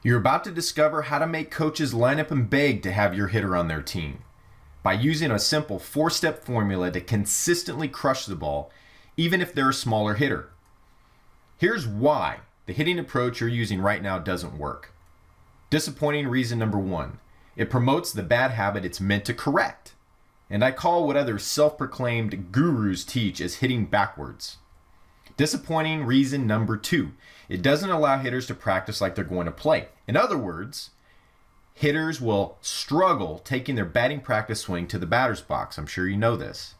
You're about to discover how to make coaches line up and beg to have your hitter on their team by using a simple 4-step formula to consistently crush the ball, even if they're a smaller hitter. Here's why the hitting approach you're using right now doesn't work. Disappointing reason number 1, it promotes the bad habit it's meant to correct. And I call what other self-proclaimed gurus teach as hitting backwards. Disappointing reason number 2, it doesn't allow hitters to practice like they're going to play. In other words, hitters will struggle taking their batting practice swing to the batter's box. I'm sure you know this.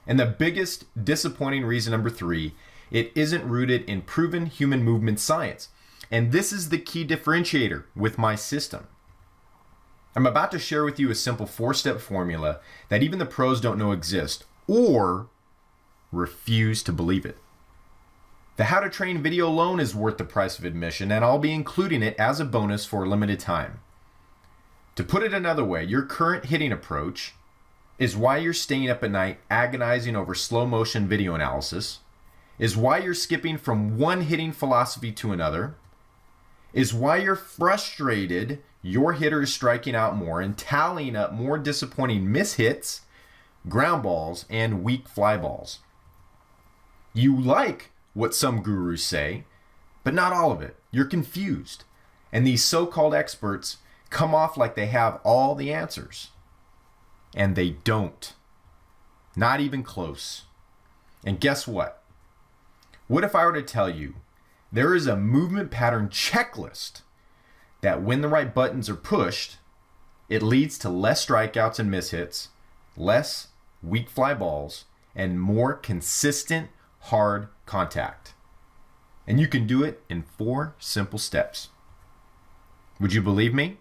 And the biggest disappointing reason number 3, it isn't rooted in proven human movement science. And this is the key differentiator with my system. I'm about to share with you a simple 4-step formula that even the pros don't know exists or refuse to believe it. The How to Train video alone is worth the price of admission, and I'll be including it as a bonus for a limited time. To put it another way, your current hitting approach is why you're staying up at night agonizing over slow motion video analysis, is why you're skipping from one hitting philosophy to another, is why you're frustrated your hitter is striking out more and tallying up more disappointing mishits, ground balls, and weak fly balls. You like what some gurus say, but not all of it. You're confused. And these so-called experts come off like they have all the answers. And they don't. Not even close. And guess what? What if I were to tell you there is a movement pattern checklist that when the right buttons are pushed, it leads to less strikeouts and mishits, less weak fly balls, and more consistent hard contact. And you can do it in 4 simple steps. Would you believe me?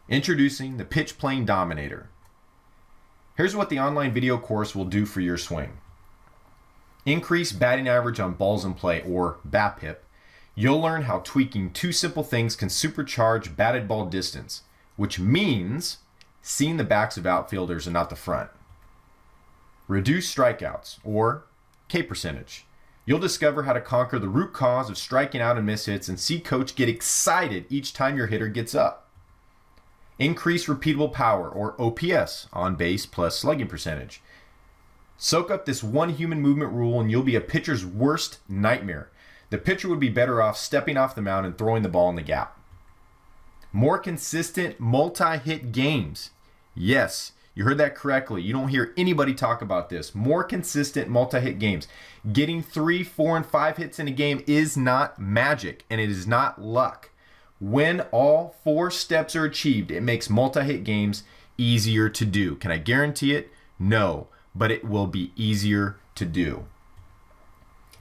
Introducing the Pitch Playing Dominator. Here's what the online video course will do for your swing. Increase batting average on balls in play, or BAPIP. You'll learn how tweaking 2 simple things can supercharge batted ball distance, which means seeing the backs of outfielders and not the front. Reduce strikeouts, or K percentage. You'll discover how to conquer the root cause of striking out and mishits and see coach get excited each time your hitter gets up. Increase repeatable power, or OPS, on base plus slugging percentage. Soak up this one human movement rule and you'll be a pitcher's worst nightmare. The pitcher would be better off stepping off the mound and throwing the ball in the gap. More consistent multi-hit games. Yes, you heard that correctly. You don't hear anybody talk about this. More consistent multi-hit games. Getting 3, 4, and 5 hits in a game is not magic, and it is not luck. When all 4 steps are achieved, it makes multi-hit games easier to do. Can I guarantee it? No, but it will be easier to do.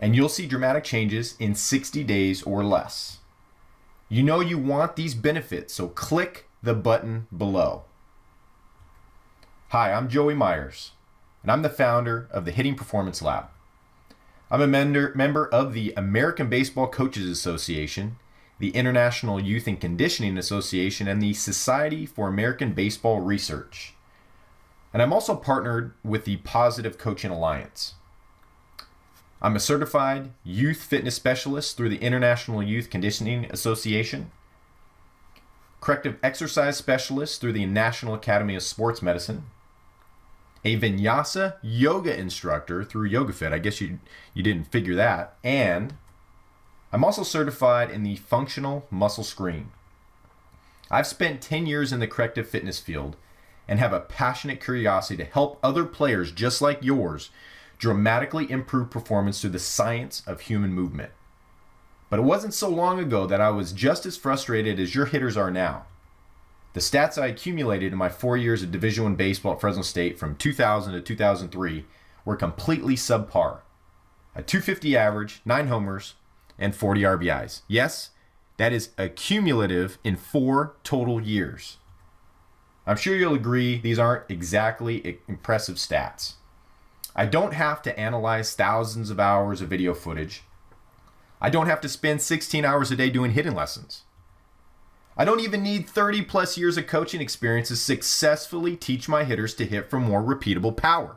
And you'll see dramatic changes in 60 days or less. You know you want these benefits, so click the button below. Hi, I'm Joey Myers, and I'm the founder of the Hitting Performance Lab. I'm a member of the American Baseball Coaches Association, the International Youth and Conditioning Association, and the Society for American Baseball Research. And I'm also partnered with the Positive Coaching Alliance. I'm a certified youth fitness specialist through the International Youth Conditioning Association, corrective exercise specialist through the National Academy of Sports Medicine, a Vinyasa yoga instructor through YogaFit. I guess you didn't figure that. And I'm also certified in the functional muscle screen. I've spent 10 years in the corrective fitness field and have a passionate curiosity to help other players just like yours dramatically improve performance through the science of human movement. But it wasn't so long ago that I was just as frustrated as your hitters are now. The stats I accumulated in my 4 years of Division I baseball at Fresno State from 2000 to 2003 were completely subpar. A 250 average, 9 homers, and 40 RBIs. Yes, that is accumulative in 4 total years. I'm sure you'll agree these aren't exactly impressive stats. I don't have to analyze thousands of hours of video footage. I don't have to spend 16 hours a day doing hitting lessons. I don't even need 30 plus years of coaching experience to successfully teach my hitters to hit for more repeatable power.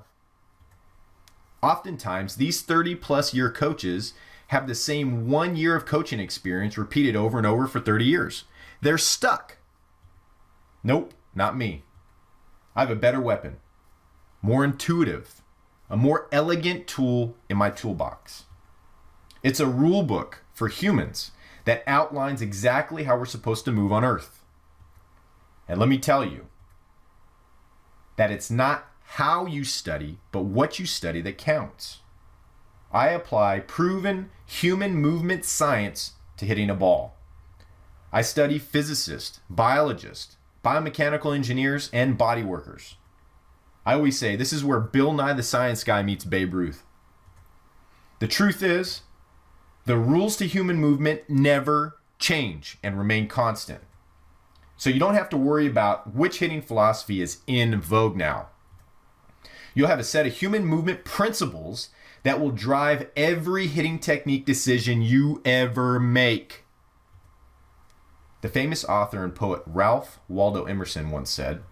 Oftentimes, these 30 plus year coaches have the same 1 year of coaching experience repeated over and over for 30 years. They're stuck. Nope, not me. I have a better weapon, more intuitive, a more elegant tool in my toolbox. It's a rule book for humans that outlines exactly how we're supposed to move on Earth. And let me tell you that it's not how you study, but what you study that counts. I apply proven human movement science to hitting a ball. I study physicists, biologists, biomechanical engineers, and body workers. I always say this is where Bill Nye the Science Guy meets Babe Ruth. The truth is, the rules to human movement never change and remain constant. So you don't have to worry about which hitting philosophy is in vogue now. You'll have a set of human movement principles that will drive every hitting technique decision you ever make. The famous author and poet Ralph Waldo Emerson once said,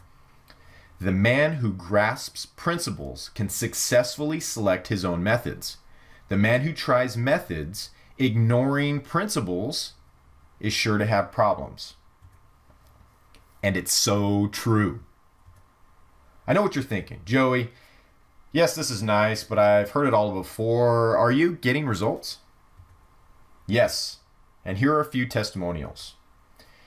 "The man who grasps principles can successfully select his own methods. The man who tries methods ignoring principles is sure to have problems." And it's so true. I know what you're thinking. Joey, yes, this is nice, but I've heard it all before. Are you getting results? Yes, and here are a few testimonials.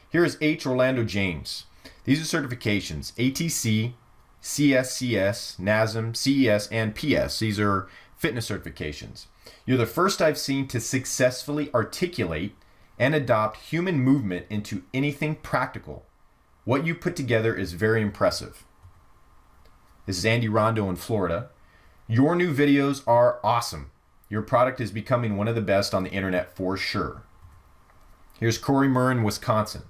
Here is H. Orlando James. These are certifications: ATC, CSCS, NASM, CES, and PS. These are fitness certifications. You're the first I've seen to successfully articulate and adopt human movement into anything practical. What you put together is very impressive. This is Andy Rondo in Florida. Your new videos are awesome. Your product is becoming one of the best on the internet for sure. Here's Corey Murr in Wisconsin.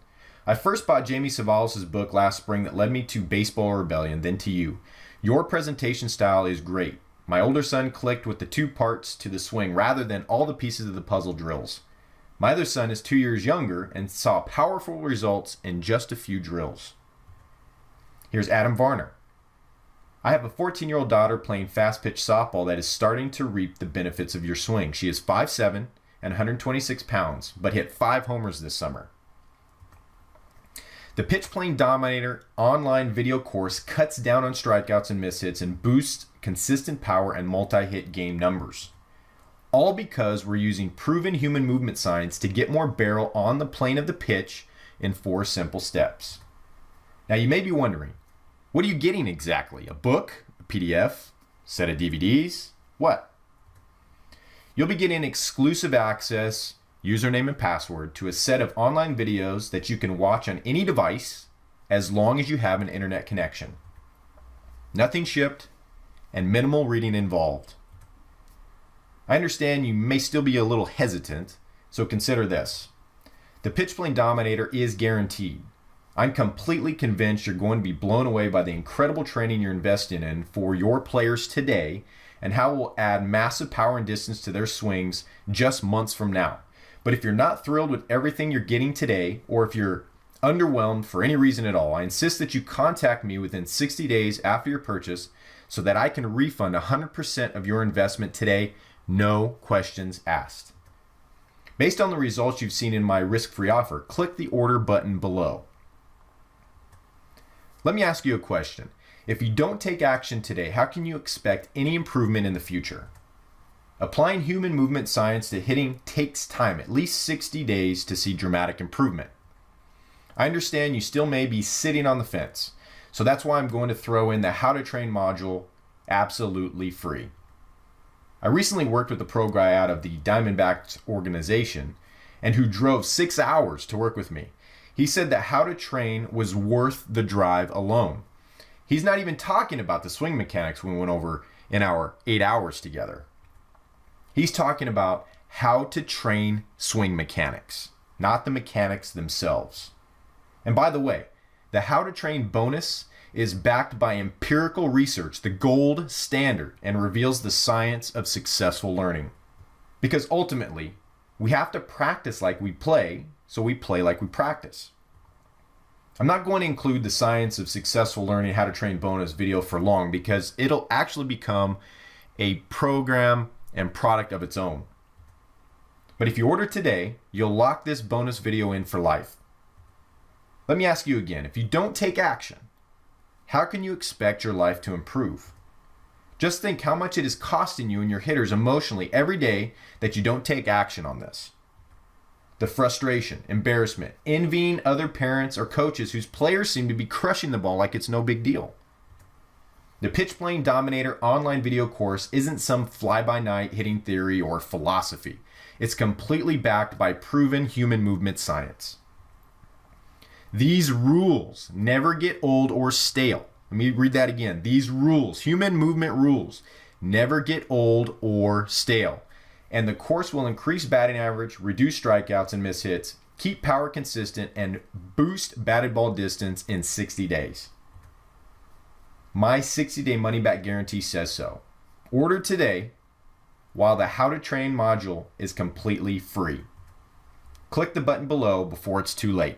I first bought Jamie Savalas' book last spring that led me to Baseball Rebellion, then to you. Your presentation style is great. My older son clicked with the 2 parts to the swing rather than all the pieces of the puzzle drills. My other son is 2 years younger and saw powerful results in just a few drills. Here's Adam Varner. I have a 14-year-old daughter playing fast-pitch softball that is starting to reap the benefits of your swing. She is 5'7" and 126 pounds, but hit 5 homers this summer. The Pitch Playing Dominator online video course cuts down on strikeouts and mishits and boosts consistent power and multi-hit game numbers. All because we're using proven human movement science to get more barrel on the plane of the pitch in 4 simple steps. Now you may be wondering, what are you getting exactly? A book? A PDF? Set of DVDs? What? You'll be getting exclusive access, username and password, to a set of online videos that you can watch on any device as long as you have an internet connection. Nothing shipped and minimal reading involved. I understand you may still be a little hesitant, so consider this. The Pitch Playing Dominator is guaranteed. I'm completely convinced you're going to be blown away by the incredible training you're investing in for your players today and how it will add massive power and distance to their swings just months from now. But if you're not thrilled with everything you're getting today, or if you're underwhelmed for any reason at all, I insist that you contact me within 60 days after your purchase so that I can refund 100% of your investment today, no questions asked. Based on the results you've seen in my risk-free offer, click the order button below. Let me ask you a question. If you don't take action today, how can you expect any improvement in the future? Applying human movement science to hitting takes time, at least 60 days to see dramatic improvement. I understand you still may be sitting on the fence, so that's why I'm going to throw in the How to Train module absolutely free. I recently worked with a pro guy out of the Diamondbacks organization and who drove 6 hours to work with me. He said that How to Train was worth the drive alone. He's not even talking about the swing mechanics we went over in our 8 hours together. He's talking about how to train swing mechanics, not the mechanics themselves. And by the way, the How to Train bonus is backed by empirical research, the gold standard, and reveals the science of successful learning. Because ultimately, we have to practice like we play, so we play like we practice. I'm not going to include the science of successful learning How to Train bonus video for long because it'll actually become a program and product of its own. But if you order today, you'll lock this bonus video in for life. Let me ask you again, if you don't take action, how can you expect your life to improve? Just think how much it is costing you and your hitters emotionally every day that you don't take action on this. The frustration, embarrassment, envying other parents or coaches whose players seem to be crushing the ball like it's no big deal. The Pitch Playing Dominator online video course isn't some fly-by-night hitting theory or philosophy. It's completely backed by proven human movement science. These rules never get old or stale. Let me read that again. These rules, human movement rules, never get old or stale. And the course will increase batting average, reduce strikeouts and miss hits, keep power consistent, and boost batted ball distance in 60 days. My 60-day money-back guarantee says so. Order today while the How to Train module is completely free. Click the button below before it's too late.